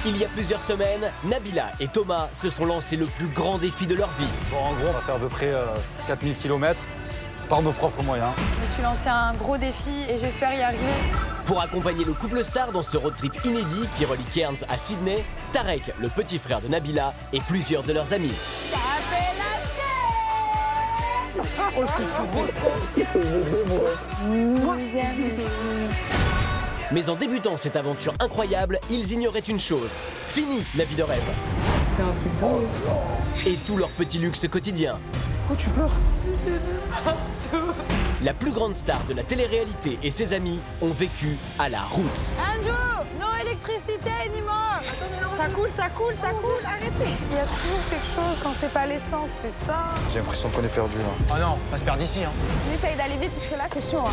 Il y a plusieurs semaines, Nabila et Thomas se sont lancés le plus grand défi de leur vie. Bon, en gros, on va faire à peu près 4000 km par nos propres moyens. Je me suis lancé un gros défi et j'espère y arriver. Pour accompagner le couple star dans ce road trip inédit qui relie Cairns à Sydney, Tarek, le petit frère de Nabila, et plusieurs de leurs amis. Ça fait la tête. Oh, ce que tu Mais en débutant cette aventure incroyable, ils ignoraient une chose. Fini la vie de rêve. C'est un truc drôle. Et tout leur petit luxe quotidien. Pourquoi tu pleures? La plus grande star de la télé-réalité et ses amis ont vécu à la route. Andrew, no électricité anymore. Ça coule, arrêtez. Il y a toujours quelque chose quand c'est pas l'essence, c'est ça. J'ai l'impression qu'on est perdu là. Ah non, on va se perdre d'ici. Hein. On essaye d'aller vite parce que là c'est chaud.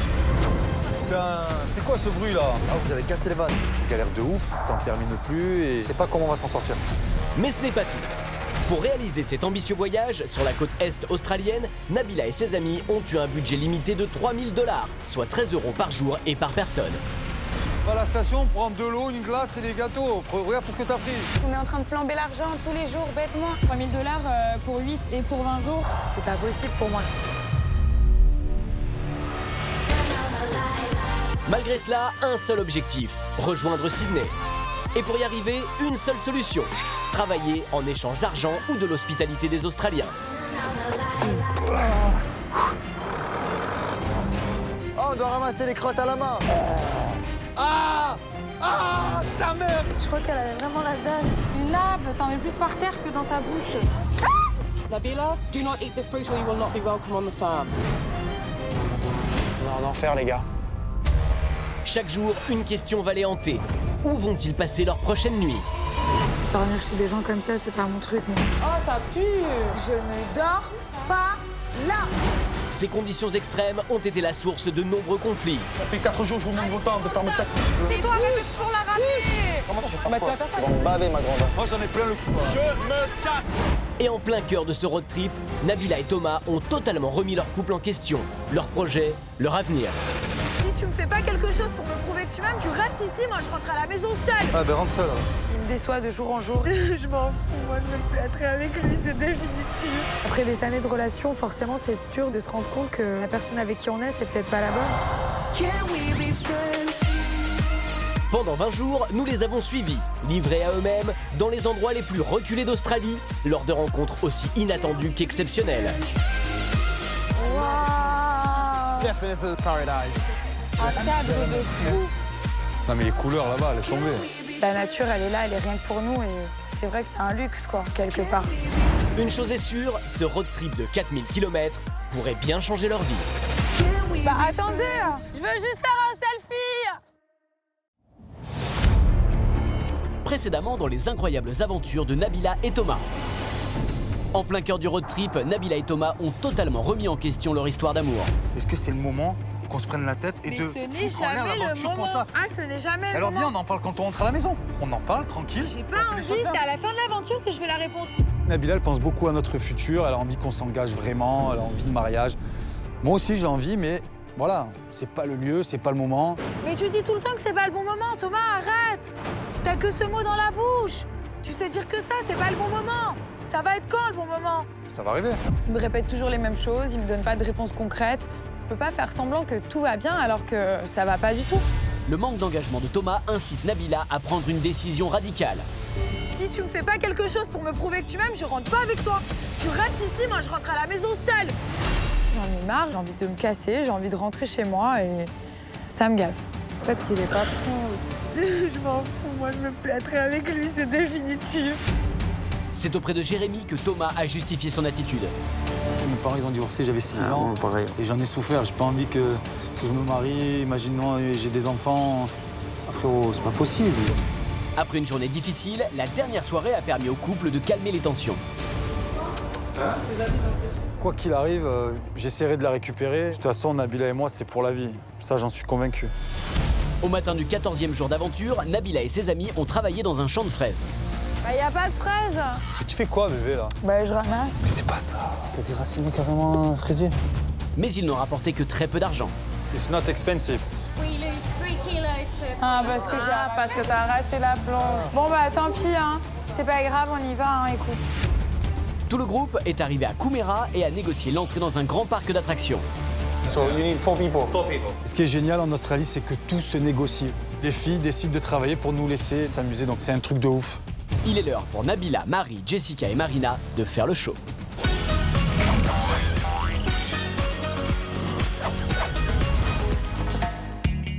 Putain, c'est quoi ce bruit là? Ah, vous avez cassé les vannes. Galère de ouf, ça ne termine plus et je sais pas comment on va s'en sortir. Mais ce n'est pas tout. Pour réaliser cet ambitieux voyage sur la côte est australienne, Nabila et ses amis ont eu un budget limité de 3000 $, soit 13 € par jour et par personne. Va à la station, prends de l'eau, une glace et des gâteaux. Regarde tout ce que t'as pris. On est en train de flamber l'argent tous les jours, bêtement. 3000 $ pour 8 et pour 20 jours. C'est pas possible pour moi. Malgré cela, un seul objectif, rejoindre Sydney. Et pour y arriver, une seule solution, travailler en échange d'argent ou de l'hospitalité des Australiens. Oh, on doit ramasser les crottes à la main. Ah! Ah! Ta mère! Je crois qu'elle avait vraiment la dalle. Une nappe, t'en mets plus par terre que dans sa bouche. Nabila, do not eat the fruit or you will not be welcome on the farm. On est en enfer, les gars. Chaque jour, une question va les hanter. Où vont-ils passer leur prochaine nuit? Dormir chez des gens comme ça, c'est pas mon truc, moi. Oh, ça pue! Je ne dors pas là. Ces conditions extrêmes ont été la source de nombreux conflits. Ça fait 4 jours, je vous demande autant de fermer ta... Et toi, arrête de toujours la ramener. Comment ça, tu vas Bah, faire quoi? tu vas faire Tu vas me baver, ma grande. Moi j'en ai plein le cou. Je me casse! Et en plein cœur de ce road trip, Nabila et Thomas ont totalement remis leur couple en question, leur projet, leur avenir. Si tu me fais pas quelque chose pour me prouver que tu m'aimes, tu restes ici, moi je rentre à la maison seule. Ah, ben rentre seul. Il me déçoit de jour en jour. Je m'en fous, moi je veux plus être avec lui, c'est définitif. Après des années de relation, forcément, c'est dur de se rendre compte que la personne avec qui on est, c'est peut-être pas la bonne. Pendant 20 jours, nous les avons suivis, livrés à eux-mêmes, dans les endroits les plus reculés d'Australie, lors de rencontres aussi inattendues qu'exceptionnelles. Waouh. Definitely paradise. Un cadre de fou. Non mais les couleurs là-bas, laisse tomber. La nature, elle est là, elle est rien que pour nous et c'est vrai que c'est un luxe, quoi, quelque part. Une chose est sûre, ce road trip de 4000 km pourrait bien changer leur vie. Bah attendez, je veux juste faire un selfie. Précédemment dans les incroyables aventures de Nabila et Thomas. En plein cœur du road trip, Nabila et Thomas ont totalement remis en question leur histoire d'amour. Est-ce que c'est le moment qu'on se prenne la tête et Mais de ce n'est foutre en l'air jamais le l'aventure moment. pour ça? Ah, ce n'est jamais le Alors moment. viens, on en parle quand on rentre à la maison. On en parle, tranquille. J'ai pas On fait les envie, choses bien. c'est à la fin de l'aventure que je veux la réponse. Nabila, elle pense beaucoup à notre futur, elle a envie qu'on s'engage vraiment, elle a envie de mariage. Moi aussi j'ai envie, mais voilà, c'est pas le lieu, c'est pas le moment. Mais tu dis tout le temps que c'est pas le bon moment, Thomas, arrête. T'as que ce mot dans la bouche. Tu sais dire que ça, c'est pas le bon moment. Ça va être quand le bon moment? Ça va arriver. Il me répète toujours les mêmes choses, il me donne pas de réponse concrète. Je peux pas faire semblant que tout va bien alors que ça va pas du tout. Le manque d'engagement de Thomas incite Nabila à prendre une décision radicale. Si tu me fais pas quelque chose pour me prouver que tu m'aimes, je rentre pas avec toi. Tu restes ici, moi je rentre à la maison seule. J'en ai marre, j'ai envie de me casser, j'ai envie de rentrer chez moi et ça me gave. Peut-être qu'il est pas prêt. Je m'en fous, moi je veux plus être avec lui, c'est définitif. C'est auprès de Jérémy que Thomas a justifié son attitude. Mes parents ils ont divorcé, j'avais 6 ans. moi, pareil. Et j'en ai souffert, j'ai pas envie que je me marie, imaginons j'ai des enfants. Ah, frérot, c'est pas possible. Après une journée difficile, la dernière soirée a permis au couple de calmer les tensions. Quoi qu'il arrive, j'essaierai de la récupérer. De toute façon, Nabila et moi, c'est pour la vie. Ça, j'en suis convaincu. Au matin du 14e jour d'aventure, Nabila et ses amis ont travaillé dans un champ de fraises. Bah y a pas de fraises. Et tu fais quoi, bébé, là? Bah je ramasse. Mais c'est pas ça. T'as des racines carrément fraisier. Mais ils n'ont rapporté que très peu d'argent. It's not expensive. We lose 3 kilos per Ah, parce que t'as arraché la planche. Bon, bah tant pis, hein. C'est pas grave, on y va, hein, écoute. Tout le groupe est arrivé à Kumera et a négocié l'entrée dans un grand parc d'attractions. So you need 4 people. 4 people. Ce qui est génial en Australie, c'est que tout se négocie. Les filles décident de travailler pour nous laisser s'amuser, donc c'est un truc de ouf. Il est l'heure pour Nabila, Marie, Jessica et Marina de faire le show.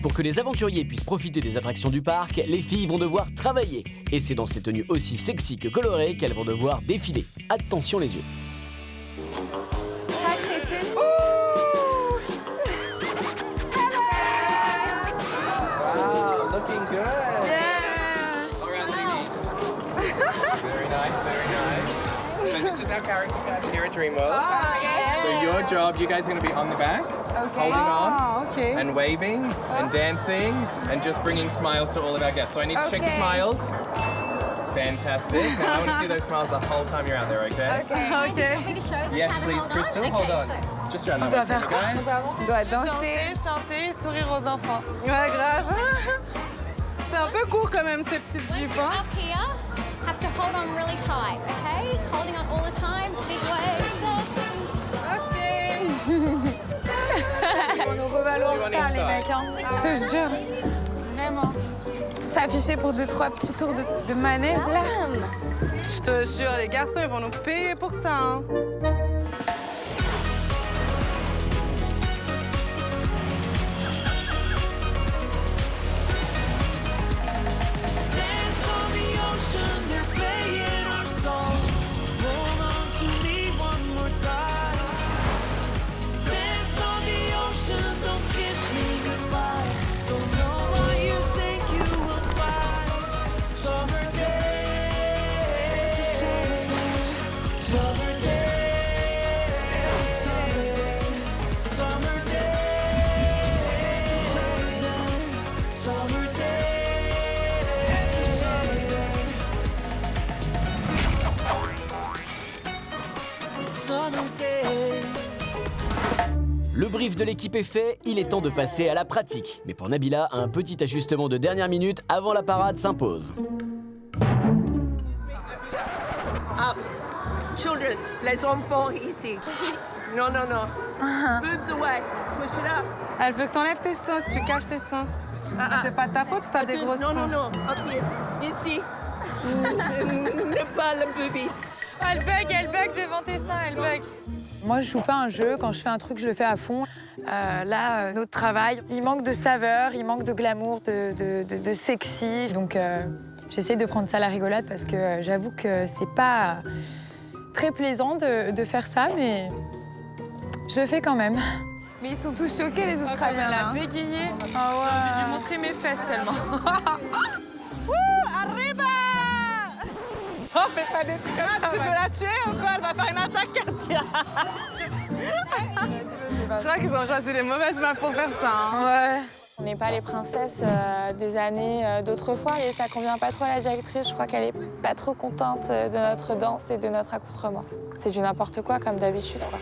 Pour que les aventuriers puissent profiter des attractions du parc, les filles vont devoir travailler. Et c'est dans ces tenues aussi sexy que colorées qu'elles vont devoir défiler. Attention les yeux. Sacré tenue. Wow, looking good. All right, ladies. Very nice, very nice. So this is our character patch here at Dreamworld. So your job, you guys are going to be on the back, holding on, and waving, and dancing, and just bringing smiles to all of our guests. So I need to check the smiles. Fantastic. Now I want to see those smiles the whole time you're out there, okay? Do you want me to show them Yes, how to please, hold Crystal. on? Hold Okay, on. so- Just around that way, guys. On doit danser. Chanter, sourire aux enfants. Ouais, grave. C'est un peu court quand même, ces petites Once jupes. you're Hein. up here, have to hold on really tight, okay? Holding on all the time, big waves, dancing. On nous revalorise Do you ça, want les inside? mecs, hein. Je te jure. Vraiment. S'afficher pour 2-3 petits tours de manège, là. Je te jure, les garçons, ils vont nous payer pour ça. Hein. Le brief de l'équipe est fait, il est temps de passer à la pratique. Mais pour Nabila, un petit ajustement de dernière minute avant la parade s'impose. Up. Children, les enfants ici. Non, non, non. Boobs away. Push it up. Elle veut que t'enlèves tes seins, que tu caches tes seins. C'est pas ta faute si t'as des gros seins. Non, non, non. Up here. Ici. Ne pas le boobies. Elle bug devant tes seins, elle bug. Moi, je joue pas un jeu. Quand je fais un truc, je le fais à fond. Là, notre travail, il manque de saveur, il manque de glamour, de sexy. Donc, j'essaie de prendre ça à la rigolade parce que j'avoue que c'est pas très plaisant de faire ça, mais je le fais quand même. Mais ils sont tous choqués, les Australiens. Elle a bégayé. Ah ouais. J'ai envie de lui montrer mes fesses tellement. Arriba! Oh, fais pas des trucs comme ça. Tu veux la tuer ou quoi? Elle va faire une attaque cardiaque. Je crois qu'ils ont choisi les mauvaises meufs pour faire ça. Hein. Ouais. On n'est pas les princesses des années d'autrefois et ça convient pas trop à la directrice. Je crois qu'elle est pas trop contente de notre danse et de notre accoutrement. C'est du n'importe quoi comme d'habitude, quoi.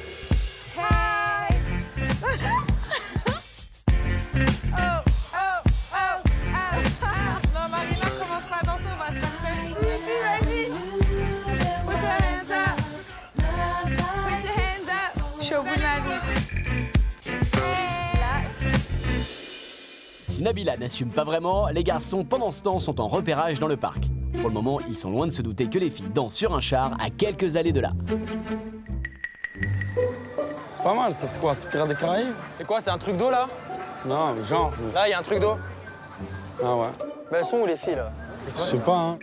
Non, Marina, commence pas à danser, on va se faire plaisir. Si, vas-y. Put your hands up. Put your hands up. Je suis au bout de ma vie. Si Nabila n'assume pas vraiment, les garçons, pendant ce temps, sont en repérage dans le parc. Pour le moment, ils sont loin de se douter que les filles dansent sur un char à quelques allées de là. C'est pas mal, ça c'est quoi? C'est Pirates des Caraïbes? C'est quoi, c'est un truc d'eau là? Non, mais genre. Là, il y a un truc d'eau. Ah ouais. Mais elles sont où les filles là? Je sais pas, hein.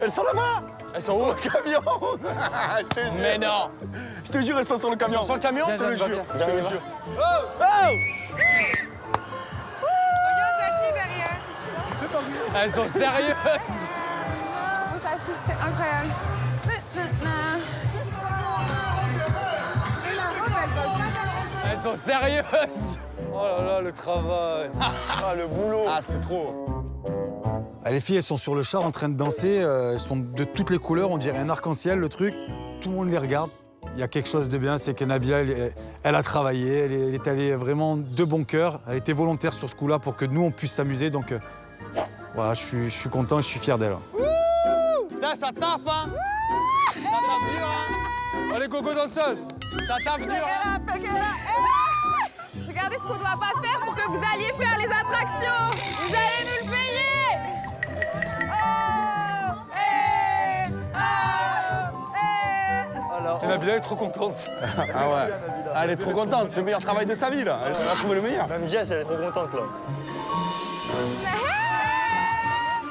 Elles sont là-bas! Elles sont où? Sur le camion. Je te jure. Mais non! Je te jure, elles sont sur le camion. Elles sont sur le camion? Je te le jure. Je te le jure. Oh! Oh! Elles sont sérieuses! Ça affiche, c'était incroyable. Elles sont sérieuses! Oh là là, le travail. Ah, le boulot. Ah, c'est trop. Ah, les filles, elles sont sur le char en train de danser. Elles sont de toutes les couleurs. On dirait un arc-en-ciel, le truc. Tout le monde les regarde. Il y a quelque chose de bien, c'est que Nabila, elle a travaillé, elle est allée vraiment de bon cœur. Elle a été volontaire sur ce coup-là pour que nous, on puisse s'amuser. Donc voilà, je suis content, je suis fier d'elle. Putain, ça tape, hein. Ça tape dur, hein. Allez, coco danseuse. Ça tape dur, hein. Regardez ce qu'on doit pas faire pour que vous alliez faire les attractions. Vous allez nous le payer. Alors, Et Nabila est trop contente. ah ouais. Elle est trop contente, c'est le meilleur travail de sa vie là. Elle a trouvé le meilleur. Même Jess, elle est trop contente là.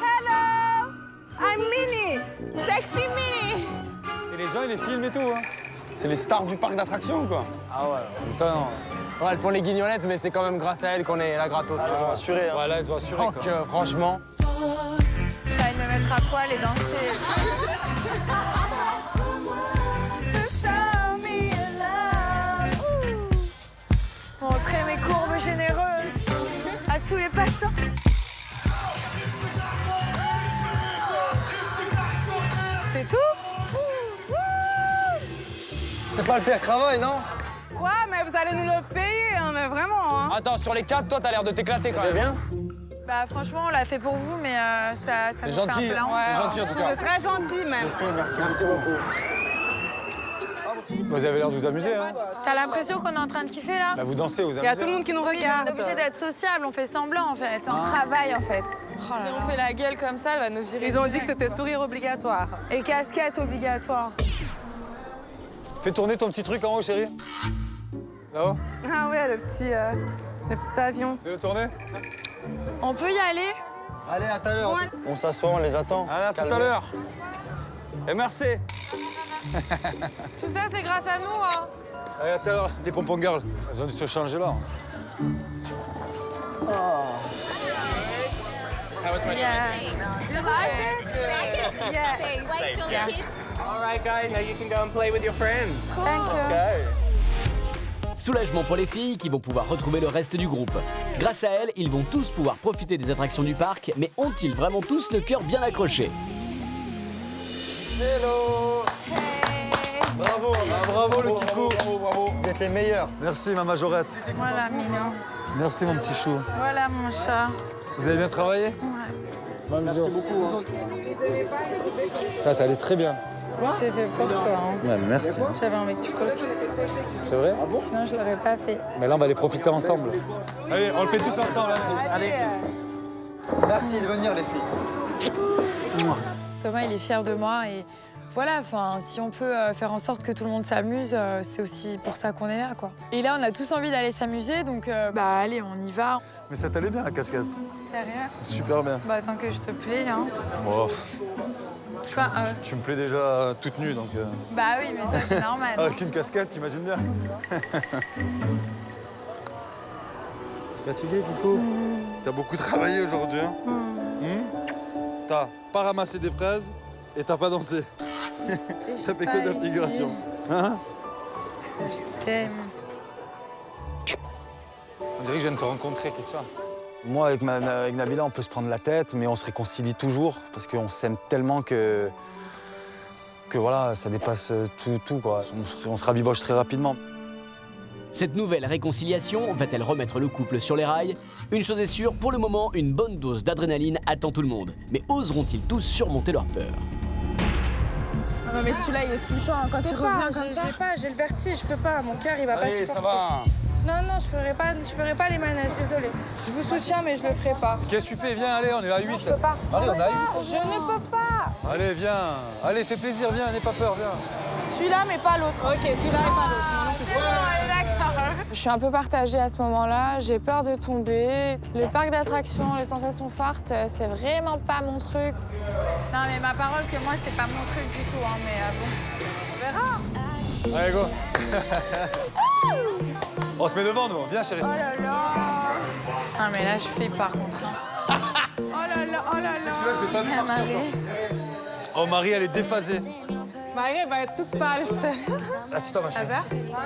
Hello, I'm Minnie, sexy Minnie. Et les gens, ils les filment et tout. Hein. C'est les stars du parc d'attractions quoi. Ah ouais, putain. Ouais, elles font les guignolnettes, mais c'est quand même grâce à elles qu'on est là gratos. Ils ont assuré. Hein. Voilà, ils ont assuré. Donc, franchement. J'ai envie de me mettre à poil et danser. Montrer mes courbes généreuses à tous les passants. C'est tout? C'est pas le pire travail, non? Quoi? Mais vous allez nous le payer, hein, mais vraiment. Hein. Attends, sur les 4, toi, t'as l'air de t'éclater quand C'est même. bien? Bah franchement, on l'a fait pour vous, mais ça C'est nous gentil, fait un peu la honte. c'est gentil en tout cas. C'est très gentil, même. Merci beaucoup. Vous avez l'air de vous amuser, hein. T'as l'impression qu'on est en train de kiffer là? Là, vous dansez, vous Il y a amusez. tout le monde qui nous Oui, on est regarde. obligé d'être sociable, on fait semblant en fait. On travaille en fait. Si on fait la gueule comme ça, elle va nous virer. Ils ont dit que c'était sourire obligatoire. Et casquette obligatoire. Fais tourner ton petit truc en haut, chérie. Là-haut. Ah ouais, le petit avion. Fais-le tourner. On peut y aller? Allez, à tout à l'heure. On s'assoit, on les attend. Allez, à tout à Calmez. l'heure. Et merci. Tout ça, c'est grâce à nous, hein. Allez, à tout à l'heure. Les pompons girls, elles ont dû se changer là. How was my You like it? Yeah. Wait till the kids. All right, guys, now you can go and play with your friends. Cool. Let's go. Soulagement pour les filles qui vont pouvoir retrouver le reste du groupe. Grâce à elles, ils vont tous pouvoir profiter des attractions du parc, mais ont-ils vraiment tous le cœur bien accroché? Hello. Bravo, bravo, le Kiko. Bravo. Vous êtes les meilleurs. Merci, ma majorette. Voilà, mignon. Merci, mon petit chou. Voilà, mon chat. Vous avez bien travaillé? Merci beaucoup. Ça, t'allais très bien. J'ai fait pour toi. Hein. Ouais, merci. J'avais envie que tu profites. C'est vrai? Sinon, je l'aurais pas fait. Mais là, on va les profiter ensemble. Allez, on le fait tous ensemble. Allez. Merci de venir, les filles. Thomas, il est fier de moi et voilà, enfin, si on peut faire en sorte que tout le monde s'amuse, c'est aussi pour ça qu'on est là, quoi. Et là, on a tous envie d'aller s'amuser, donc bah allez, on y va. Mais ça t'allait bien, la cascade. Sérieux? Super bien. Bah tant que je te plais, hein. Oh, Tu vois, tu me plais déjà toute nue, donc... bah oui, mais ça, c'est normal. Avec une casquette, t'imagines bien. Fatigué, Kiko? T'as beaucoup travaillé aujourd'hui, hein? T'as pas ramassé des fraises et t'as pas dansé. T'as fait que de la figuration. Hein? Je t'aime. On dirait que je viens de te rencontrer, qu'est-ce que Moi, avec Nabila, on peut se prendre la tête, mais on se réconcilie toujours parce qu'on s'aime tellement que voilà, ça dépasse tout quoi. On se rabiboche très rapidement. Cette nouvelle réconciliation va-t-elle remettre le couple sur les rails? Une chose est sûre, pour le moment, une bonne dose d'adrénaline attend tout le monde. Mais oseront-ils tous surmonter leur peur? Ah non, mais celui-là, il est flippant hein, quand tu reviens comme ça. Je sais pas, j'ai le vertige, je peux pas. Mon cœur, il va pas Allez, supporter. ça va. Non, je ferai pas les manèges, désolée. Je vous soutiens, mais je le ferai pas. Qu'est-ce que tu fais? Viens, allez, on est à 8. Je peux pas. Allez, on est à 8. Je ne peux pas. Allez, viens. Allez, fais plaisir, viens, n'aie pas peur, viens. Celui-là, mais pas l'autre. Ok, celui-là et pas l'autre. Je suis un peu partagée à ce moment-là. J'ai peur de tomber. Le parc d'attractions, les sensations fortes, c'est vraiment pas mon truc. Non, mais ma parole que moi, c'est pas mon truc du tout, hein, mais bon, on verra. Allez, go. On se met devant, nous. Viens, chérie. Oh là là. Ah, mais là, je flippe par contre. Hein. Oh là là, oh là là. Celui-là, je l'ai pas vu Ah, marcher Marie. encore. Oh, Marie, elle est déphasée. Marie va être toute sale. Assieds-toi, ma Ça chérie. va?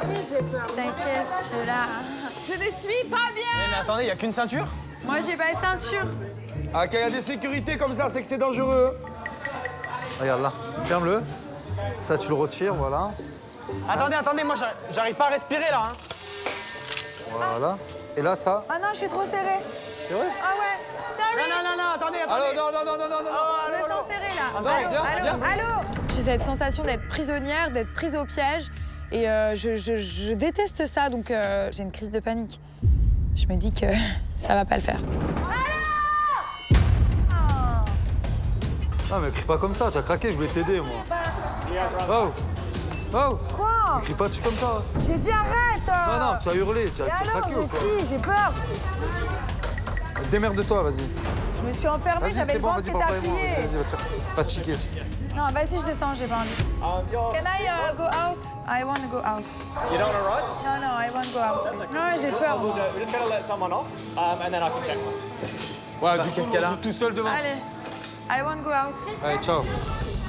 Oui, j'ai peur. T'inquiète, je suis là. Je ne suis pas bien. Mais attendez, il y a qu'une ceinture? Moi, j'ai pas de ceinture. Ah, quand il y a des sécurités comme ça, c'est que c'est dangereux. Regarde là. Ferme-le. Ça, tu le retires, voilà. Attendez, moi j'arrive pas à respirer là. Hein. Voilà. Et là, ça. Ah non, je suis trop serrée. C'est vrai? Ah ouais. Sorry. Non, attendez. Allô, non. Je me sens serrée là. Allô. J'ai cette sensation d'être prisonnière, d'être prise au piège. Et je déteste ça, donc j'ai une crise de panique. Je me dis que ça va pas le faire. Non, mais crie pas comme ça, tu as craqué, je voulais t'aider, moi. Oh! Quoi? Crie pas dessus comme ça. J'ai dit arrête. Non, tu as hurlé, tu as craqué ou quoi? J'ai peur. Démerde-toi, vas-y. Je me suis enfermée, Vas-y, j'avais c'est le bon, ventre vas-y, qui parle t'a pas avec moi. plié. Vas-y, va te chiquer. Non, vas-y, je descends, j'ai pas envie. Can I go out? I want to go out. You don't wanna run? Non, I want to go out. Non, j'ai peur. moi. We're just gonna let someone off, and then I can check. Ouais, du coup, on joue tout seul devant. Allez, I want to go out. Allez, ciao.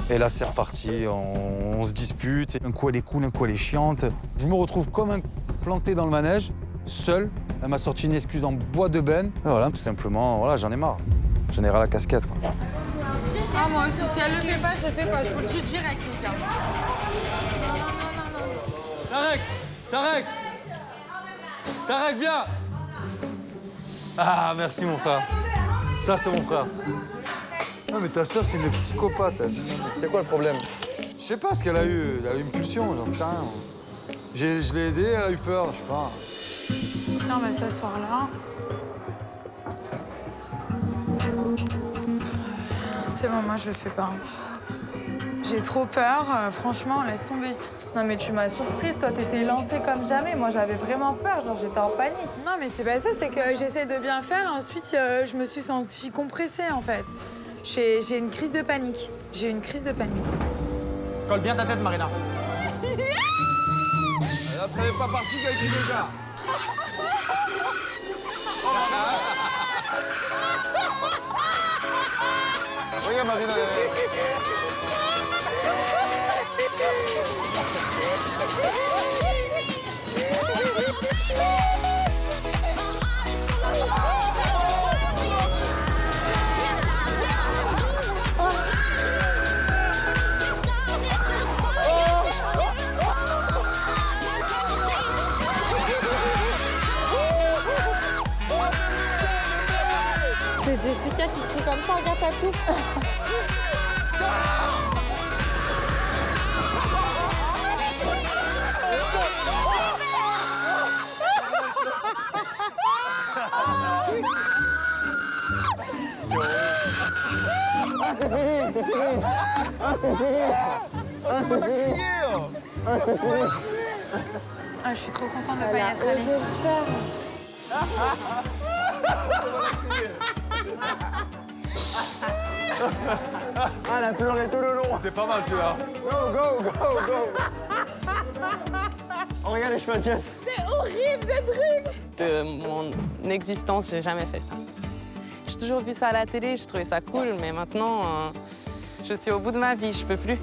Et là, c'est reparti, on se dispute. Un coup, elle est cool, un coup, elle est chiante. Je me retrouve comme un planté dans le manège, seul. Elle m'a sorti une excuse en bois de benne. Et voilà, tout simplement, voilà, j'en ai marre. J'en ai ras la casquette, quoi. Ah, moi aussi, si elle le fait pas, je le fais pas. Je vous le dis direct, Mika. Non. Tarek, viens. Ah, merci, mon frère. Ça, c'est mon frère. Non, mais ta soeur, c'est une psychopathe. C'est quoi le problème? Je sais pas ce qu'elle a eu. Elle a eu une pulsion, j'en sais rien. Je l'ai aidée, elle a eu peur, je sais pas. Tiens, on va s'asseoir là. C'est bon, moi je le fais pas. J'ai trop peur, franchement, laisse tomber. Non mais tu m'as surprise, toi t'étais lancée comme jamais. Moi j'avais vraiment peur, genre j'étais en panique. Non, mais c'est pas ça, c'est que j'essaie de bien faire. Ensuite, je me suis sentie compressée en fait. J'ai une crise de panique. J'ai une crise de panique. Colle bien ta tête, Marina. Après, elle est pas partie qu'elle dit déjà. Regarde, Marina. C'est Jessica qui crie comme ça, regarde sa touffe. Ah, je suis trop contente de pas y être allée. Ah, elle a pleuré tout le long. C'est pas mal, celui-là. Go. Oh, regarde les cheveux de Jess. C'est horrible, ce truc. De mon existence, j'ai jamais fait ça. J'ai toujours vu ça à la télé, j'ai trouvé ça cool, mais maintenant, je suis au bout de ma vie, je peux plus.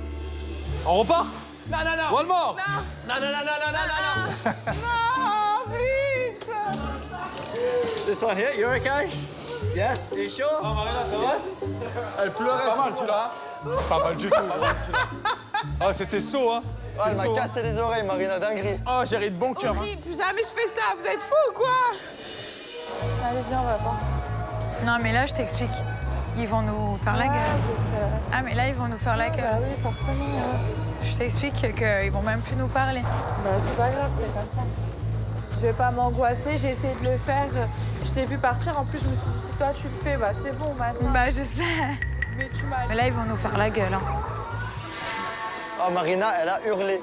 On repart? Non. One more. Non, please. This one here, you're okay? Yes, you sure? Oh, Marina, ça va? Elle pleurait. Pas mal celui-là. Pas mal du tout. Ah, c'était saut, hein? Ah, elle m'a cassé les oreilles, Marina, dinguerie. Oh, j'ai ri de bon cœur. Hein. Horrible, jamais je fais ça, vous êtes fous ou quoi? Allez viens, on va voir. Non, mais là, je t'explique. Ils vont nous faire la gueule. Je sais. Ah, mais là, ils vont nous faire la gueule. Bah oui, forcément. Je t'explique qu'ils vont même plus nous parler. Bah c'est pas grave, c'est comme ça. Je vais pas m'angoisser, j'ai essayé de le faire. Je t'ai vu partir, en plus je me suis dit si toi tu le fais, bah c'est bon, machin. Bah, je sais. Mais tu m'as Mais là, ils vont nous faire la gueule. Hein. Oh, Marina, elle a hurlé.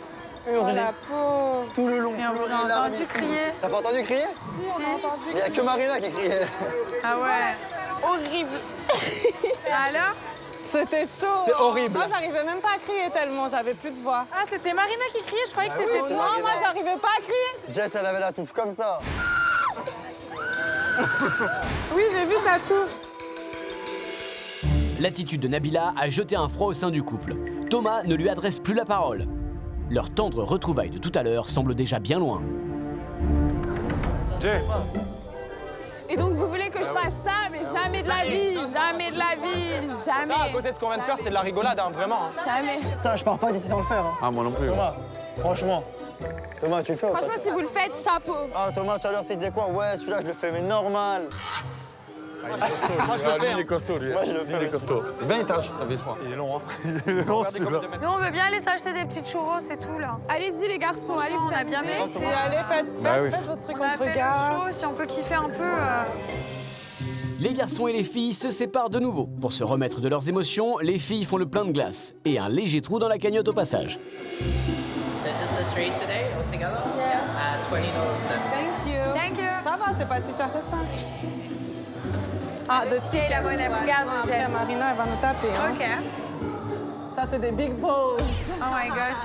Oh la pauvre. Tout le long. Mais on vous a larmes entendu ici. crier. T'as pas entendu crier? Si, on a entendu. Il y a que Marina qui criait. Ah ouais. Horrible. Alors? C'était chaud. C'est horrible. Moi, j'arrivais même pas à crier tellement, j'avais plus de voix. Ah, c'était Marina qui criait, je croyais que c'était c'est toi. Non, Marina. moi, j'arrivais pas à crier. Jess, elle avait la touffe comme ça. Oui, j'ai vu ça tout. L'attitude de Nabila a jeté un froid au sein du couple. Thomas ne lui adresse plus la parole. Leur tendre retrouvaille de tout à l'heure semble déjà bien loin. Jay. Et donc, vous voulez que je fasse ça, mais jamais de la vie, jamais de la vie, Ça, à jamais. côté de ce qu'on vient de faire, c'est de la rigolade, hein, vraiment. Hein. Jamais. Ça, je pars pas d'ici sans le faire. Hein. Ah, moi non plus. Thomas, Franchement. Thomas, tu le fais ou pas? Franchement, si vous le faites, chapeau. Ah, Thomas, tout à l'heure, tu disais quoi? Ouais, celui-là, je le fais, mais normal. Moi, je le fais. Il est costaud, lui. Moi, je le fais. Il est costaud. 20 étages, ça fait 3. Il est long, hein. Il est long, celui-là. Nous, on veut bien aller s'acheter des petites churros et tout, là. Allez-y, les garçons, allez vous on a bien amuser. mérité. Allez, faites votre truc, On a fait le show, si on peut kiffer un peu. Les garçons et les filles se séparent de nouveau. Pour se remettre de leurs émotions, les filles font le plein de glace et un léger trou dans la cagnotte au passage. So just the three today all together? Yes. $20. Thank you. Thank you. Ça va, c'est pas si cher que ça. Ah, de tickets. la monnaie. Ouais, Regarde, après, Jess. Marina, elle va nous taper. Hein. Ok. Ça, c'est des big balls. Oh my god.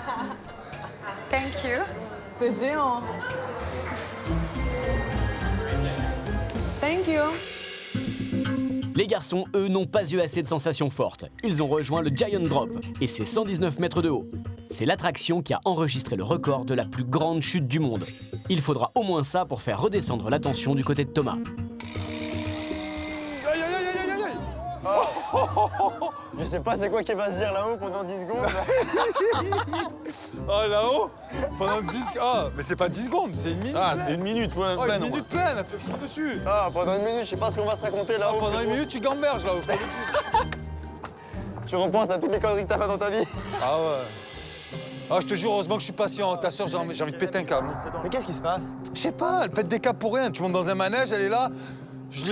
Thank you. C'est géant. Thank you. Les garçons, eux, n'ont pas eu assez de sensations fortes. Ils ont rejoint le Giant Drop et c'est 119 mètres de haut. C'est l'attraction qui a enregistré le record de la plus grande chute du monde. Il faudra au moins ça pour faire redescendre la tension du côté de Thomas. Aïe, aïe, aïe, aïe, aïe, aïe. Je sais pas c'est quoi qui va se dire là-haut pendant 10 secondes. Oh, là-haut pendant 10... Ah, mais c'est pas 10 secondes, c'est une minute. Ah, c'est une minute pleine. Oh, une minute pleine, tu te dessus. Ah, pendant une minute, je sais pas ce qu'on va se raconter là-haut. Pendant une minute, tu gamberges là-haut, je te le dis. Tu repenses à toutes les conneries que t'as fait dans ta vie. Ah ouais. Ah, je te jure, heureusement que je suis patient. Ta soeur, j'ai envie de péter un câble. Mais qu'est-ce qui se passe? Je sais pas, elle pète des câbles pour rien. Tu montes dans un manège, elle est là.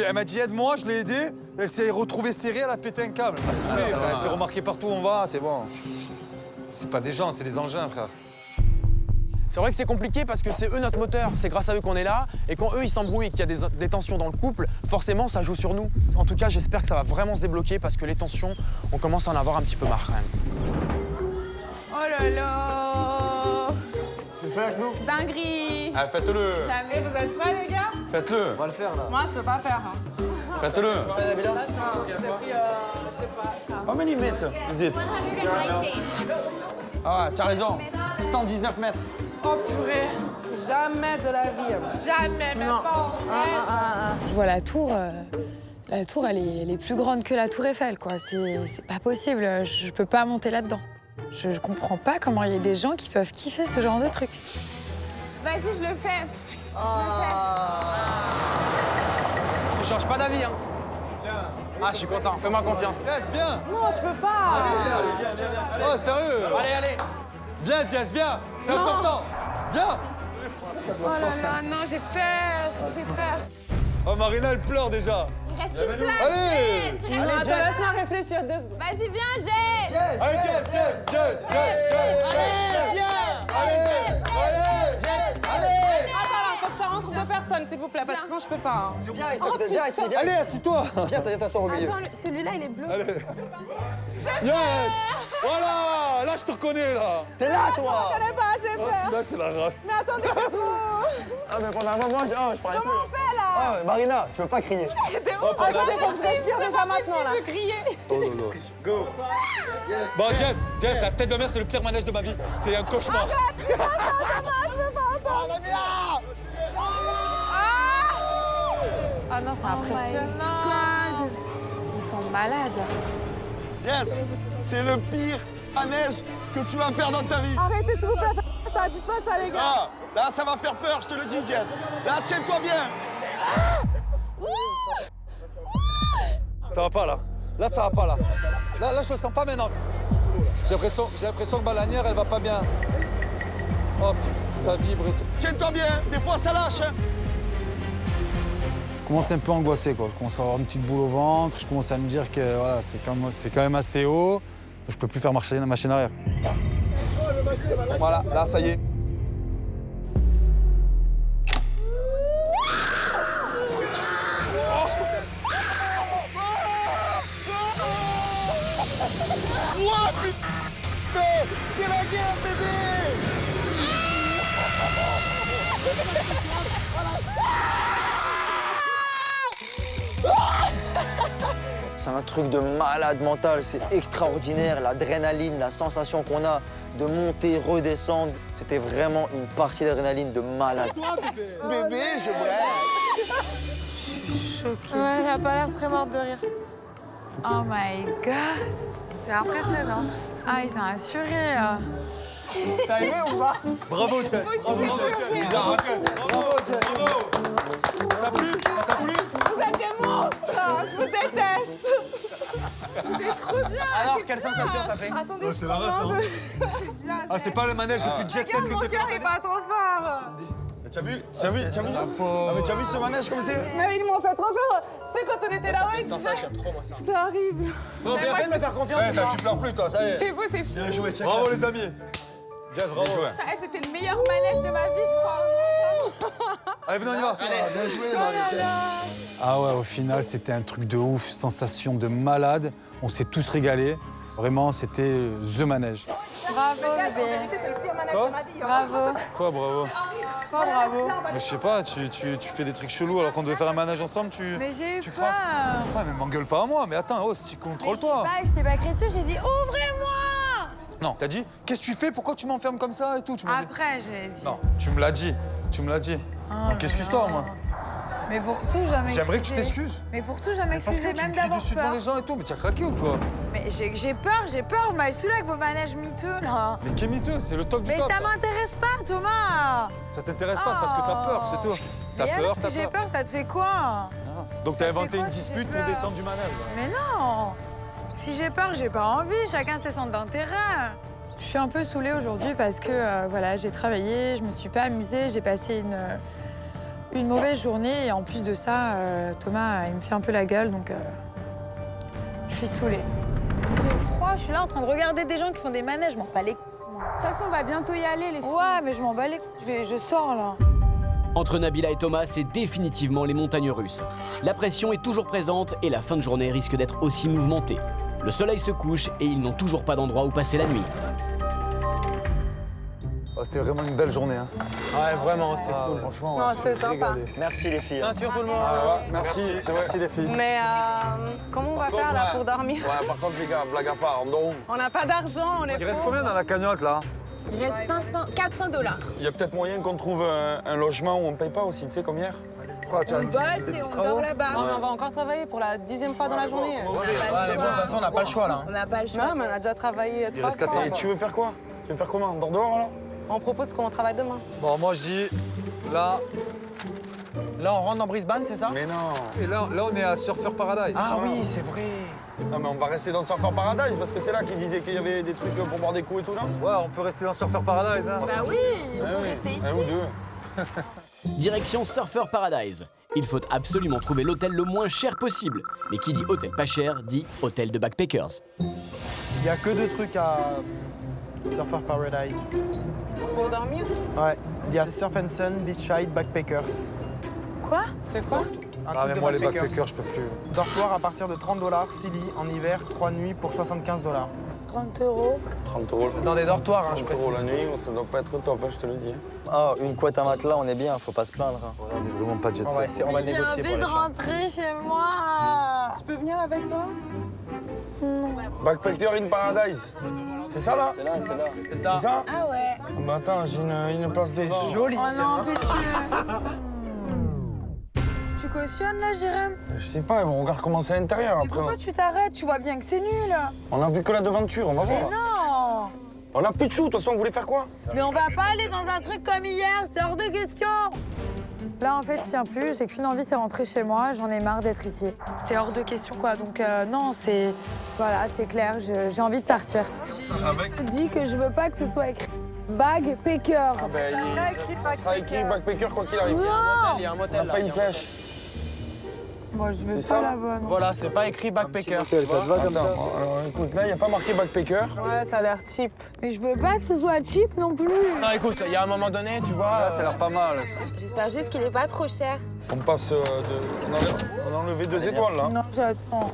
Elle m'a dit aide-moi, je l'ai aidée. Elle s'est retrouvée serrée, elle a pété un câble. Elle m'a saoulé, elle fait remarquer partout où on va, c'est bon. C'est pas des gens, c'est des engins, frère. C'est vrai que c'est compliqué parce que c'est eux notre moteur, c'est grâce à eux qu'on est là. Et quand eux ils s'embrouillent et qu'il y a des tensions dans le couple, forcément ça joue sur nous. En tout cas, j'espère que ça va vraiment se débloquer parce que les tensions, on commence à en avoir un petit peu marre quand même. Oh là là. Tu le fais avec nous? Dinguerie. Ah, faites-le. Jamais. Vous êtes prêts, les gars? Faites-le. On va le faire là. Moi, je peux pas faire. Hein. Faites-le. Fais Nabila. J'ai pris, je sais pas. How many meters is it? 119. Ah, tu as raison. 119 mètres. Oh purée. Jamais de la vie. Jamais, même Non. pas. Je vois la tour. La tour, elle est plus grande que la tour Eiffel, quoi. C'est pas possible. Je peux pas monter là-dedans. Je comprends pas comment il y a des gens qui peuvent kiffer ce genre de truc. Vas-y, je le fais. Tu changes pas d'avis, hein. Ah, je suis content, fais-moi confiance. Jess, viens. Non, je peux pas. Oh, sérieux. Allez, allez. Viens, Jess, viens. C'est encore temps. Viens. Oh là là, non, j'ai peur. J'ai peur. Oh, Marina, elle pleure déjà. Il reste une place. Allez. Jess, il reste une place. Laisse-moi réfléchir 2 secondes. Vas-y, viens, Jess. Allez, Jess. Attends, faut que ça rentre 2 personnes, s'il vous plaît, parce que sinon je peux pas. Hein. Viens ici, viens. Allez, assis-toi. Viens, t'asseoir au milieu. Attends, celui-là, il est bleu. Yes. Voilà. Là, je te reconnais, là. T'es là, toi. Je connais pas, j'ai Oh, peur. celui-là, c'est la race. Mais attendez, c'est vous. Ah, mais pendant un moment, je parlais plus. Comment on fait là? Ah, Marina, tu peux pas crier. C'était où? Attendez, faut que je respire déjà maintenant là. Crier. Oh là là. Go. Bon, Jess, la tête de ma mère, c'est le pire manège de ma vie. C'est un cauchemar. Je peux pas attendre. Ah non, c'est impressionnant. Ils sont malades. Jess, c'est le pire manège que tu vas faire dans ta vie. Arrêtez s'il vous plaît, ça dites pas ça les gars. Ah, là, ça va faire peur, je te le dis, Jess. Là, tiens-toi bien. Ça va pas, là. Là, ça va pas, là. Là, je le sens pas maintenant. J'ai l'impression que ma lanière, elle va pas bien. Hop, ça vibre et tout. Tiens-toi bien, des fois ça lâche. Hein. Je commence un peu angoissé, quoi. Je commence à avoir une petite boule au ventre. Je commence à me dire que voilà, c'est quand même assez haut. Je peux plus faire marcher la machine arrière. Voilà, là, ça y est. Ouah, putain! C'est la guerre, bébé! C'est un truc de malade mental, c'est extraordinaire, l'adrénaline, la sensation qu'on a de monter, redescendre. C'était vraiment une partie d'adrénaline de malade. Bébé, je brûle. Je suis choquée. Ouais, elle a pas l'air très morte de rire. Oh my god. C'est impressionnant. Ah, ils ont assuré. T'as aimé ou pas? Bravo, Jess. Bravo, Jess. Bizarre, bravo, Jess. Bravo. T'as plu? Ça t'a plu? Vous êtes des monstres. Je vous déteste. C'était trop bien. Alors, quelle sensation ça fait? Attendez, c'est la race, hein. C'est bien. Ah, c'est pas le manège le plus jet set que Mon t'aies cœur fait. est pas trop fort. T'as vu? Ah, mais t'as vu ce manège comme c'est? Mais ils m'ont fait trop peur. Tu sais, quand on était là-haut, J'aime trop moi ça. c'était horrible. Bon, bien fait de me faire confiance. Tu pleures plus, toi, ça y est. C'est beau, c'est fini. Bien joué, check. Bravo, les amis. Jess, bravo. C'était le meilleur manège de ma vie, je crois. Allez, venez, on y va. Bien joué, Marie. Ah ouais, au final, c'était un truc de ouf, sensation de malade. On s'est tous régalés. Vraiment, c'était the manège. Bravo, bébé. C'est le pire manège Quoi? de ma vie. Bravo. Quoi, bravo? Quoi, bravo. Mais je sais pas, tu fais des trucs chelous alors qu'on devait faire un manège ensemble, Mais j'ai eu tu peur. Ouais, mais m'engueule pas à moi. Mais attends, oh, si contrôle-toi. Je t'ai pas crié dessus, j'ai dit ouvrez-moi. Non, t'as dit, qu'est-ce que tu fais? Pourquoi tu m'enfermes comme ça et tout? Tu m'as dit. Après, j'ai dit. Non, tu me l'as dit. Tu me l'as dit. Donc excuse-toi, moi. Mais pour tout, jamais. J'aimerais que tu t'excuses. Mais pour tout, jamais Parce que excuser, tu même me cries d'avoir dessus devant peur. les gens et tout, mais tu as craqué ou quoi? Mais j'ai peur, vous m'avez saoulé avec vos manèges miteux, là. Mais qu'est miteux, c'est le top du Mais top. ça m'intéresse pas, Thomas. Ça t'intéresse pas, c'est parce que t'as peur, c'est tout. T'as Mais peur, alors, t'as si j'ai peur. peur, ça te fait quoi? Donc ça t'as fait inventé quoi une si j'ai dispute pour peur? descendre du manège. Mais non. Si j'ai peur, j'ai pas envie. Chacun ses centres d'intérêt. Je suis un peu saoulée aujourd'hui parce que voilà, j'ai travaillé, je me suis pas amusée, j'ai passé une mauvaise journée et en plus de ça, Thomas, il me fait un peu la gueule, donc je suis saoulée. J'ai froid, je suis là en train de regarder des gens qui font des manèges, je m'en bats les couilles. De toute façon, on va bientôt y aller, les filles. Ouais, mais je m'en bats les couilles, je sors là. Entre Nabila et Thomas, c'est définitivement les montagnes russes. La pression est toujours présente et la fin de journée risque d'être aussi mouvementée. Le soleil se couche et ils n'ont toujours pas d'endroit où passer la nuit. Oh, c'était vraiment une belle journée. Hein. Ouais, vraiment, c'était cool. Franchement, Non, c'était sympa. Merci les filles. Ceinture tout le monde. merci, merci les filles. Mais comment on va faire là pour dormir? Ouais, par contre, les gars, blague à part, on dort où? On n'a pas d'argent, on est Il reste pauvres. combien dans la cagnotte là? Il reste 400 $. Il y a peut-être moyen qu'on trouve un logement où on paye pas aussi, tu sais, comme hier? Quoi, tu as On bosse et on dort là-bas. Non, mais on va encore travailler pour la 10e fois dans la journée. On n'a pas le De toute façon, choix. on n'a pas le choix là. On n'a pas le choix. Non, mais on a déjà travaillé 3 reste 4 fois. Et tu veux faire quoi? Tu veux faire comment? On dort dehors, là? On propose qu'on travaille demain. Bon, moi je dis, là, Là, on rentre dans Brisbane, c'est ça? Mais non! Et là, on est à Surfer Paradise. Ah oui, c'est vrai. Non, mais on va rester dans Surfer Paradise parce que c'est là qu'ils disaient qu'il y avait des trucs pour boire des coups et tout, là? Ouais, on peut rester dans Surfer Paradise. Hein. Bah oui, on peut rester ici. Un ou deux. Direction Surfer Paradise. Il faut absolument trouver l'hôtel le moins cher possible. Mais qui dit hôtel pas cher, dit hôtel de backpackers. Il y a que 2 trucs à Surfer Paradise. Pour dormir? Ouais, il y a Surf and Sun, Beachside, Backpackers. Quoi? C'est quoi? Un Ah, truc mais de moi, les backpackers, je peux plus. Dortoir à partir de 30 $, 6 lits en hiver, 3 nuits pour 75 $. 30 €. 30 euros. Dans des dortoirs, hein, je 30 euros précise. la nuit, ça doit pas être top, hein, je te le dis. Ah, une couette à matelas, on est bien, faut pas se plaindre. hein. On est vraiment pas jet On va, set. essayer, on va J'ai négocier pour envie les de chambres. rentrer chez moi. Je peux venir avec toi? Backpacker in Paradise. C'est ça, là? C'est là, c'est là. C'est ça. C'est ça? Ah ouais. Oh, bah attends, j'ai une place C'est devant. joli. Oh non, pétueux. Tu cautionnes là, Jérém? Je sais pas, on regarde comment c'est à l'intérieur Mais après. pourquoi tu t'arrêtes? Tu vois bien que c'est nul. On a vu que la devanture, on va voir. Non. On a plus de sous, de toute façon, on voulait faire quoi? Mais on va pas aller dans un truc comme hier, c'est hors de question. Là, en fait, je tiens plus. J'ai qu'une envie, c'est rentrer chez moi. J'en ai marre d'être ici. C'est hors de question, quoi. Donc, non, c'est... Voilà, c'est clair. J'ai envie de partir. Je te dis que je veux pas que ce soit écrit backpacker. Ah ben, ça sera écrit backpacker quoi qu'il arrive. Il y a un On motel n'a là. pas il y une a un motel. flèche. Moi, je veux C'est pas ça, la bonne. Voilà, c'est pas écrit backpacker. Ça te va comme ça? Attends, alors écoute, là, il n'y a pas marqué backpacker. Ouais, ça a l'air cheap. Mais je veux pas que ce soit cheap non plus. Non, écoute, il y a un moment donné, tu vois. Là, ça a l'air pas mal. J'espère juste qu'il est pas trop cher. On passe on a enlevé 2 étoiles, là. Non, j'attends.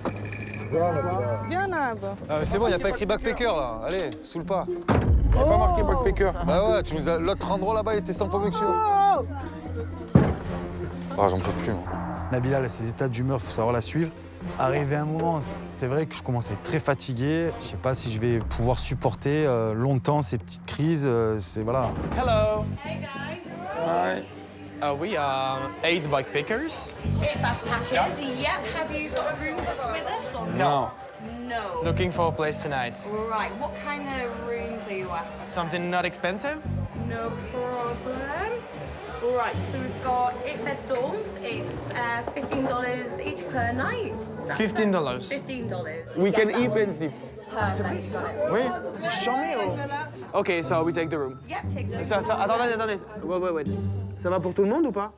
Viens, Nab. Ah, mais c'est bon, il n'y a pas écrit backpacker là. Allez, saoule pas. Il n'y a pas marqué backpacker. Bah ouais, tu nous as... l'autre endroit là-bas, il était 100 fois mieux que chez nous. Ah, j'en peux plus, moi. Nabila, là, ses états d'humeur, faut savoir la suivre. Arrivé un moment, c'est vrai que je commence à être très fatigué. Je sais pas si je vais pouvoir supporter longtemps ces petites crises. C'est voilà. Hello. Ouais. We are 8 bike pickers. 8 backpackers, yep. Have you got a room booked with us or No. No. Looking for a place tonight. Right, what kind of rooms are you after? Something not expensive? No problem. Right, so we've got 8 bed dorms. It's $15 each per night. Does that $15. sound- $15. We can Yeah, eat that and one. sleep. Perfect, got it. Oui, c'est charmé ou? Ok, so we take the room. Yep, take the Attendez. Wait. Ça va pour tout le monde ou pas?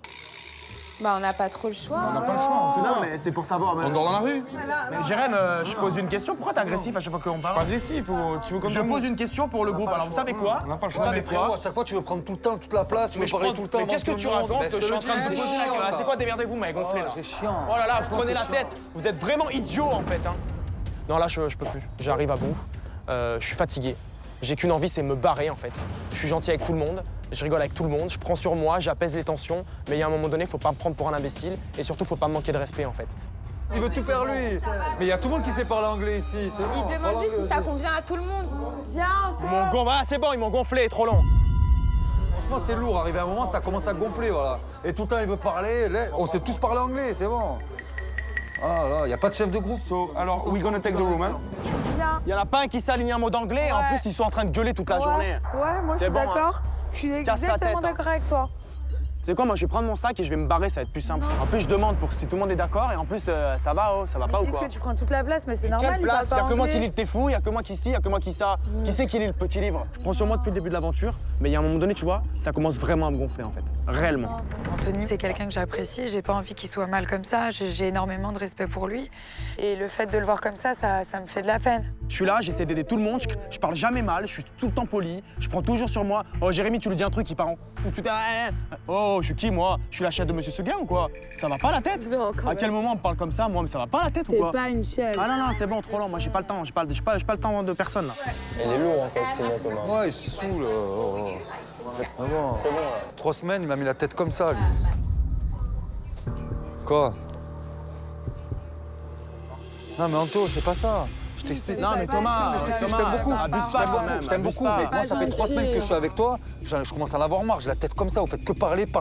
Bah, on n'a pas trop le choix. On n'a pas le choix. Non, mais c'est pour savoir. On dort dans la rue. Mais Jérém, je pose une question. Pourquoi t'es agressif à chaque fois qu'on parle? Pas agressif, tu veux comme Je pose une question pour le groupe. Alors, vous savez quoi? On n'a pas le Vous choix. savez Mais frérot, quoi? à chaque fois, tu veux prendre tout le temps, toute la place, tu veux parler tout le temps. Mais qu'est-ce que tu racontes? Je suis en train de te poser la question. C'est quoi, démerdez-vous, mec, gonflé là. C'est chiant. Oh là là, vous Franchement, prenez la c'est chiant. tête. Vous êtes vraiment idiot en fait. Hein. Non, là, je peux plus. J'arrive à bout. Je suis fatigué. J'ai qu'une envie, c'est me barrer en fait. Je suis gentil avec tout le monde. Je rigole avec tout le monde, je prends sur moi, j'apaise les tensions, mais il y a un moment donné, faut pas me prendre pour un imbécile et surtout, faut pas me manquer de respect en fait. Il veut tout faire lui. Mais il y a tout le monde qui sait parler anglais ici. C'est Il bon, demande parle juste si anglais ça aussi. convient à tout le monde. Viens, C'est bon, ils m'ont gonflé, trop long. Franchement, c'est lourd. Arrivé à un moment, ça commence à gonfler, voilà. Et tout le temps, il veut parler. Là, on sait tous parler anglais, c'est bon. Ah là, il n'y a pas de chef de groupe. Alors, we gonna take the room, hein? Il y en a pas un qui s'aligne un mot d'anglais, et en plus, ils sont en train de gueuler toute la journée. Ouais, moi je C'est suis bon, d'accord. Je suis Casse la exactement tête, hein. d'accord avec toi. C'est quoi, moi, je vais prendre mon sac et je vais me barrer, ça va être plus simple. En plus, je demande pour si tout le monde est d'accord, et en plus, ça va pas ou Ils disent quoi? que tu prends toute la place, mais c'est normal. Quelle ils parlent place? pas Y'a que moi qui anglais. lis le t'es fou, y'a que moi qui ci, y'a que moi qui ça. Qui c'est qui lit le petit livre? Je prends sur moi depuis le début de l'aventure, mais il y a un moment donné, tu vois, ça commence vraiment à me gonfler en fait. Réellement. Anthony, c'est quelqu'un que j'apprécie, j'ai pas envie qu'il soit mal comme ça, j'ai énormément de respect pour lui. Et le fait de le voir comme ça me fait de la peine. Je suis là, j'essaie d'aider tout le monde, je parle jamais mal, je suis tout le temps poli, je prends toujours sur moi. Oh Jérémy, tu lui dis un truc, il part en tout de suite. Oh, je suis qui moi? Je suis la chef de Monsieur Seguin ou quoi? Ça va pas la tête? À quel moment on me parle comme ça, moi? Mais ça va pas la tête ou quoi? T'es pas une chef. Ah non, c'est bon, trop lent, moi j'ai pas le temps, j'ai pas le temps de personne là. Elle est lourde, hein, quand c'est bien, Thomas. Ouais, il se saoule. Ah bon. C'est bon. 3 semaines, il m'a mis la tête comme ça, lui. Quoi? Non, mais Anto, c'est pas ça. Je t'explique. Non, mais Thomas, je t'explique, je Thomas, t'aime beaucoup. abuse pas quand même, Je t'aime abuse beaucoup. pas. Mais moi, ça fait 3 semaines que je suis avec toi. Je commence à en avoir marre. J'ai la tête comme ça. Vous faites que parler toute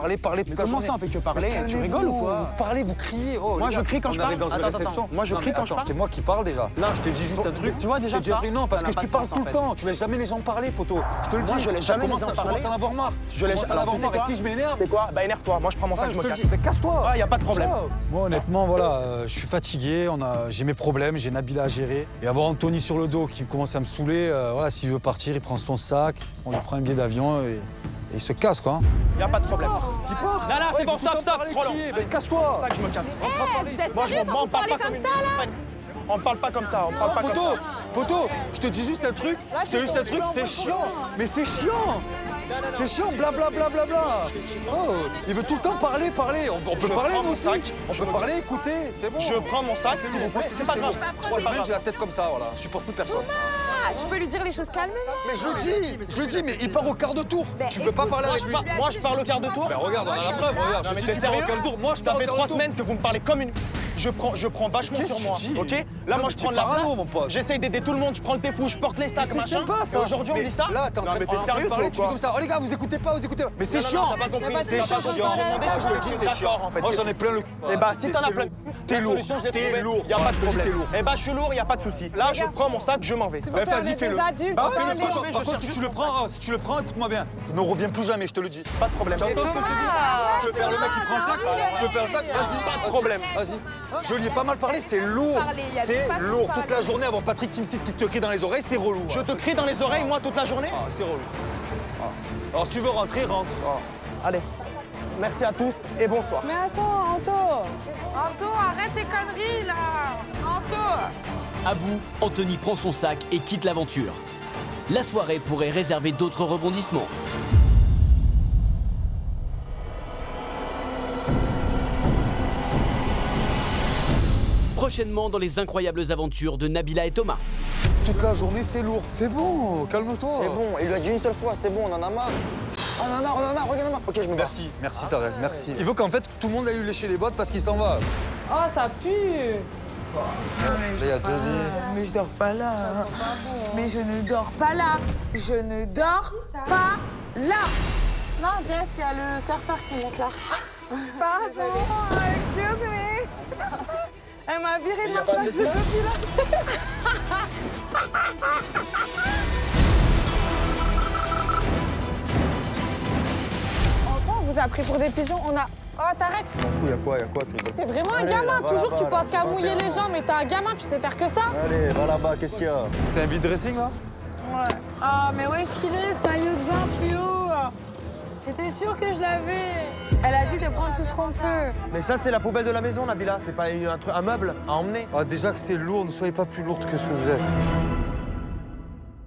la comment journée. ça, on fait que parler? Mais Tu calmez-vous, rigoles ou quoi? Vous parlez, vous criez. Oh, Moi, les je gars, crie quand on je arrive parle. dans une Attends, réception. moi, je Non, crie mais quand je attends, parle. c'est moi qui parle déjà. Non. Je t'ai dit juste un truc. Tu vois, déjà Je t'ai ça, dit non, ça parce n'a que pas tu de parles sens, tout en le fait. temps. Tu laisses jamais les gens parler, poto. Je te le dis. Moi, je laisse jamais les gens Je commence parler. à en avoir marre. Je laisse commence à en avoir marre. Et si je m'énerve. C'est quoi? Bah énerve-toi, moi je prends mon sac, Ouais, je me te le casse. dis. Mais casse-toi. Ouais, y a pas de problème. Ciao. Moi, honnêtement, voilà, je suis fatigué. J'ai mes problèmes, j'ai Nabila à gérer. Et avoir Anthony sur le dos qui commence à me saouler, voilà, s'il veut partir, il prend son sac, on lui prend un billet d'avion et il se casse, quoi. Y a pas de problème. Il part. Là, c'est Ouais, bon, il faut tout le stop, temps parler, trop long. crier. Ben, casse-toi. C'est ça que je me casse. Vous êtes Moi, sérieux quand vous parlez comme ça, là? On ne parle pas comme ça, on parle pas comme ça. Poto, je te dis juste un truc, c'est chiant. Mais c'est chiant. C'est chiant, blablabla. Oh, il veut tout le temps parler. On peut parler, nous aussi. On peut parler, écouter, c'est bon. Je prends mon sac, s'il vous plaît. C'est pas grave. 3 semaines, j'ai la tête comme ça, voilà. Je supporte plus personne. Ah, tu peux lui dire les choses calmement. Mais je le dis, mais il part au quart de tour. Tu peux pas parler avec lui. Moi, je parle au quart de tour. Ben regarde, on a la preuve, regarde. Non, Je mais te t'es dis, tu pars au sérieux? quart de tour. Moi, je Ça pars au fait quart de 3 tour. semaines que vous me parlez comme une... Je prends vachement Qu'est-ce sur que moi, tu dis? ok? Là, Non, moi, mais je tu prends de la parles, place. mon pote. J'essaye d'aider tout le monde, je prends le thé fou, je porte les sacs, C'est machin. sympa, ça. Et aujourd'hui, on Mais dit ça? Là, t'es en Non, train mais de t'es sérieux, parler, toi, tu dis ou comme ça. Oh les gars, vous écoutez pas. Mais c'est Non, chiant. t'as pas compris. C'est T'as chiant. pas compris. J'ai demandé si Je te tu dis, étais c'est chiant. d'accord, en fait. Moi, j'en ai plein le. Eh bah, si t'en as plein. T'es La lourd. solution, je l'ai T'es trouvée. lourd. Y a pas de Je te dis, t'es problème. lourd. Eh bah, je suis lourd, y a pas de souci. Là, je prends mon sac, je m'en vais. Bah, vas-y, fais-le. Bah, Fais-le. fais-le, fais-le, Par je contre, cherche si tu le prends, écoute-moi bien. Ne reviens plus jamais, je te le dis. Pas de problème. Tu entends ce que je te dis? Tu veux faire le mec qui prend le sac? Tu veux faire le sac? Vas-y. Pas de problème. Vas-y. Je lui ai pas mal parlé, c'est lourd. C'est lourd. Toute la journée avoir Patrick Timsit qui te crie dans les oreilles, c'est relou. Je te crie dans les oreilles, moi, toute la journée? Ah, c'est relou. Alors, si tu veux rentrer, rentre. Allez. Merci à tous et bonsoir. Mais attends, Anto. Anto, arrête tes conneries, là. Anto. À bout, Anthony prend son sac et quitte l'aventure. La soirée pourrait réserver d'autres rebondissements. Prochainement dans les incroyables aventures de Nabila et Thomas. Toute la journée, c'est lourd. C'est bon, calme-toi. C'est bon, il lui a dit une seule fois, c'est bon, on en a marre. On en a marre, regarde-moi. Ok, je me barre. Merci Tarek, merci. Il veut qu'en fait tout le monde aille lui lécher les bottes parce qu'il s'en va. Oh, ça pue. Mais je dors pas là. Mais je ne dors pas là. Je ne dors pas là. Non, Jess, il y a le surfeur qui monte là. Pardon, excuse me. Elle m'a viré de ma place de copie là. On vous a pris pour des pigeons, on a... Oh, t'arrêtes. Je m'en fous, y'a quoi, T'es vraiment un Allez, gamin, va toujours là-bas, tu penses là, qu'à va mouiller faire les gens, mais t'es un gamin, tu sais faire que ça. Allez, va là-bas, qu'est-ce qu'il y a? C'est un vide dressing là? Ouais. Ah, mais où est-ce qu'il est, ce maillot de bain fluo? J'étais sûre que je l'avais. Elle a dit de prendre tout ce qu'on peut. Mais ça, c'est la poubelle de la maison, Nabila. C'est pas un meuble à emmener. Ah, déjà que c'est lourd, ne soyez pas plus lourde que ce que vous êtes.